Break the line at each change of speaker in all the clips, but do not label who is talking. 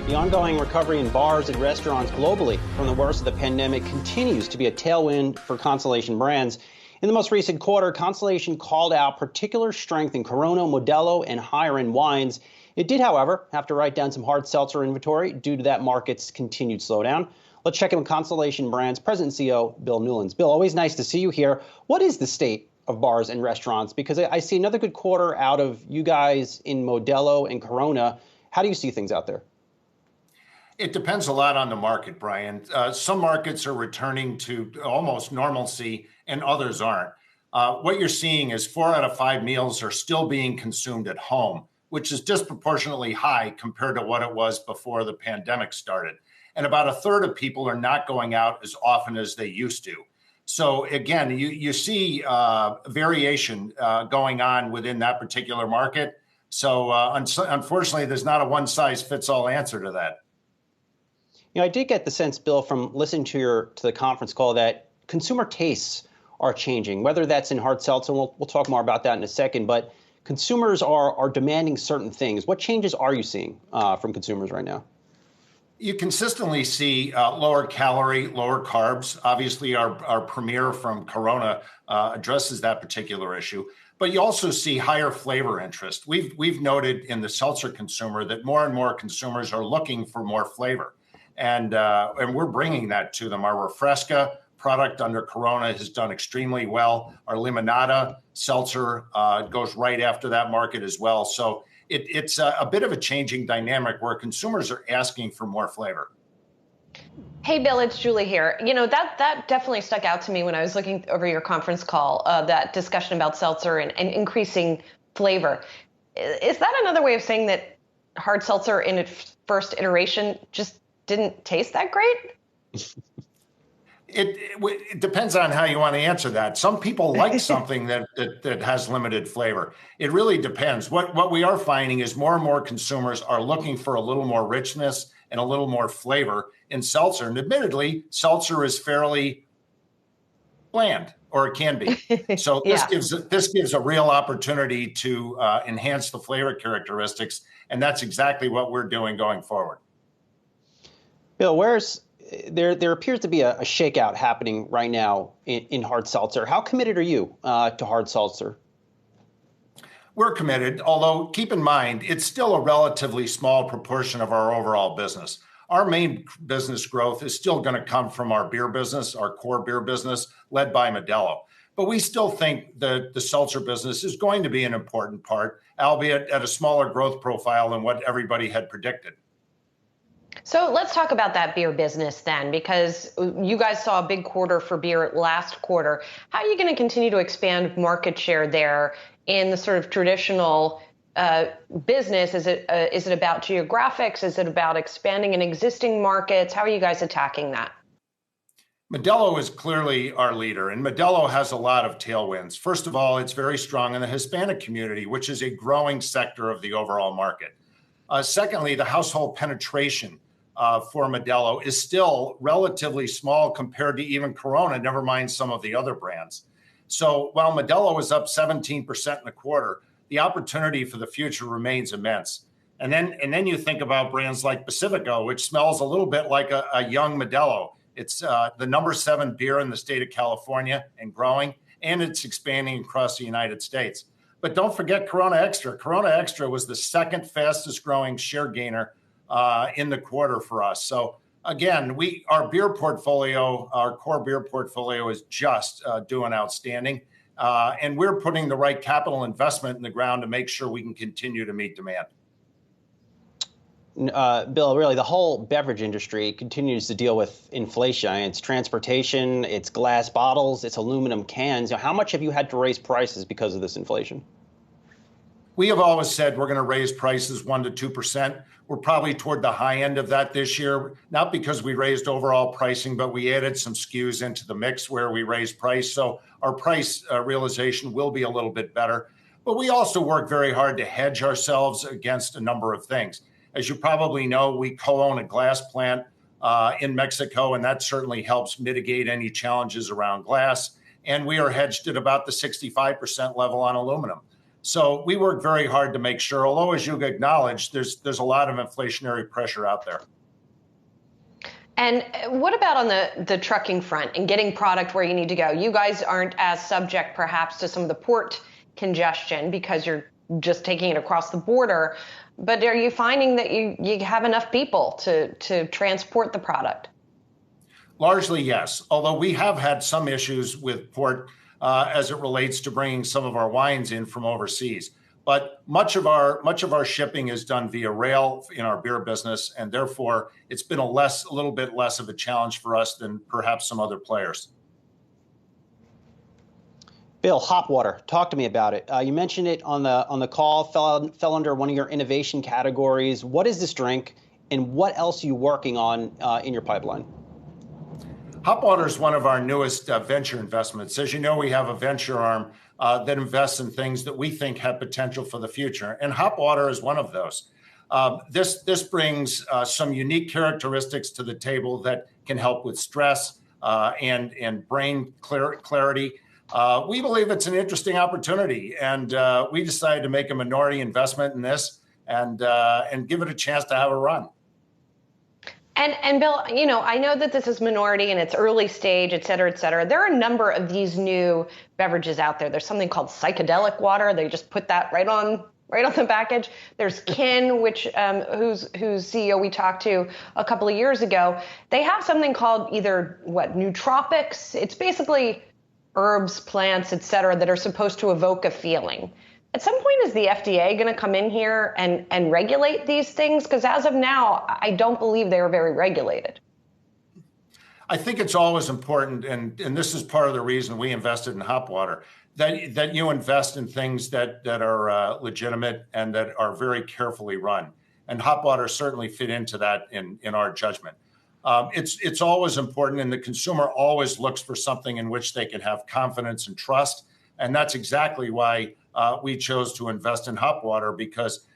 The ongoing recovery in bars and restaurants globally from the worst of the pandemic continues to be a tailwind for Constellation brands. In the most recent quarter, Constellation called out particular strength in Corona, Modelo, and higher-end wines. It did, however, have to write down some hard seltzer inventory due to that market's continued slowdown. Let's check in with Constellation Brands President and CEO Bill Newlands. Bill, always nice to see you here. What is the state of bars and restaurants? Because I see another good quarter out of you guys in Modelo and Corona. How do you see things out there?
It depends a lot on the market, Brian. Some markets are returning to almost normalcy and others aren't. What you're seeing is 4 out of 5 meals are still being consumed at home, which is disproportionately high compared to what it was before the pandemic started. And about a third of people are not going out as often as they used to. So again, you see variation going on within that particular market. So unfortunately, there's not a one-size-fits-all answer to that.
You know, I did get the sense, Bill, from listening to the conference call that consumer tastes are changing, whether that's in hard seltzer, and we'll talk more about that in a second, but consumers are demanding certain things. What changes are you seeing from consumers right now?
You consistently see lower calorie, lower carbs. Obviously, our premier from Corona addresses that particular issue. But you also see higher flavor interest. We've noted in the seltzer consumer that more and more consumers are looking for more flavor. And we're bringing that to them. Our Refresca product under Corona has done extremely well. Our Limonada seltzer goes right after that market as well. So it's a bit of a changing dynamic where consumers are asking for more flavor.
Hey, Bill, it's Julie here. You know, that definitely stuck out to me when I was looking over your conference call, that discussion about seltzer and increasing flavor. Is that another way of saying that hard seltzer in its first iteration just didn't taste that great?
It depends on how you want to answer that. Some people like something that has limited flavor. It really depends. What we are finding is more and more consumers are looking for a little more richness and a little more flavor in seltzer. And admittedly, seltzer is fairly bland, or it can be. So this gives a real opportunity to enhance the flavor characteristics, and that's exactly what we're doing going forward.
Bill, there appears to be a shakeout happening right now in hard seltzer. How committed are you to hard seltzer?
We're committed, although keep in mind, it's still a relatively small proportion of our overall business. Our main business growth is still going to come from our beer business, our core beer business, led by Modelo. But we still think that the seltzer business is going to be an important part, albeit at a smaller growth profile than what everybody had predicted.
So let's talk about that beer business then, because you guys saw a big quarter for beer last quarter. How are you going to continue to expand market share there in the sort of traditional business? Is it about geographics? Is it about expanding in existing markets? How are you guys attacking that?
Modelo is clearly our leader, and Modelo has a lot of tailwinds. First of all, it's very strong in the Hispanic community, which is a growing sector of the overall market. Secondly, the household penetration for Modelo is still relatively small compared to even Corona, never mind some of the other brands. So while Modelo is up 17% in the quarter, the opportunity for the future remains immense. And then you think about brands like Pacifico, which smells a little bit like a young Modelo. It's the number 7 beer in the state of California and growing, and it's expanding across the United States. But don't forget Corona Extra. Corona Extra was the second fastest growing share gainer in the quarter for us. So again, our beer portfolio, our core beer portfolio is just doing outstanding. And we're putting the right capital investment in the ground to make sure we can continue to meet demand.
Bill, really, the whole beverage industry continues to deal with inflation. It's transportation, it's glass bottles, it's aluminum cans. How much have you had to raise prices because of this inflation?
We have always said we're going to raise prices 1% to 2%. We're probably toward the high end of that this year, not because we raised overall pricing, but we added some SKUs into the mix where we raised price. So our price realization will be a little bit better. But we also work very hard to hedge ourselves against a number of things. As you probably know, we co-own a glass plant in Mexico, and that certainly helps mitigate any challenges around glass. And we are hedged at about the 65% level on aluminum. So we work very hard to make sure, although as you acknowledge, there's a lot of inflationary pressure out there.
And what about on the trucking front and getting product where you need to go? You guys aren't as subject perhaps to some of the port congestion because you're just taking it across the border. But are you finding that you have enough people to transport the product?
Largely, yes. Although we have had some issues with port as it relates to bringing some of our wines in from overseas. But much of our shipping is done via rail in our beer business, and therefore it's been a little bit less of a challenge for us than perhaps some other players.
Bill, hop water. Talk to me about it. You mentioned it on the call. Fell under one of your innovation categories. What is this drink, and what else are you working on in your pipeline?
Hop water is one of our newest venture investments. As you know, we have a venture arm that invests in things that we think have potential for the future, and hop water is one of those. This brings some unique characteristics to the table that can help with stress and brain clarity. We believe it's an interesting opportunity, and we decided to make a minority investment in this and give it a chance to have a run.
And Bill, I know that this is minority and it's early stage, et cetera, et cetera. There are a number of these new beverages out there. There's something called psychedelic water. They just put that right on the package. There's Kin, whose CEO we talked to a couple of years ago. They have something called either nootropics. It's basically herbs, plants, et cetera, that are supposed to evoke a feeling. At some point, is the FDA going to come in here and regulate these things? Because as of now, I don't believe they are very regulated.
I think it's always important, and this is part of the reason we invested in hop water, that you invest in things that are legitimate and that are very carefully run. And hop water certainly fit into that in our judgment. It's always important, and the consumer always looks for something in which they can have confidence and trust. And that's exactly why we chose to invest in hop water, because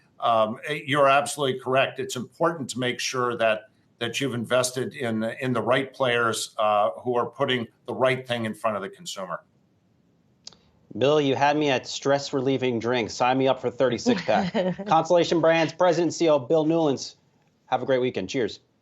you're absolutely correct. It's important to make sure that you've invested in the right players who are putting the right thing in front of the consumer.
Bill, you had me at stress relieving drinks. Sign me up for 36 pack. Constellation Brands President and CEO Bill Newlands. Have a great weekend. Cheers.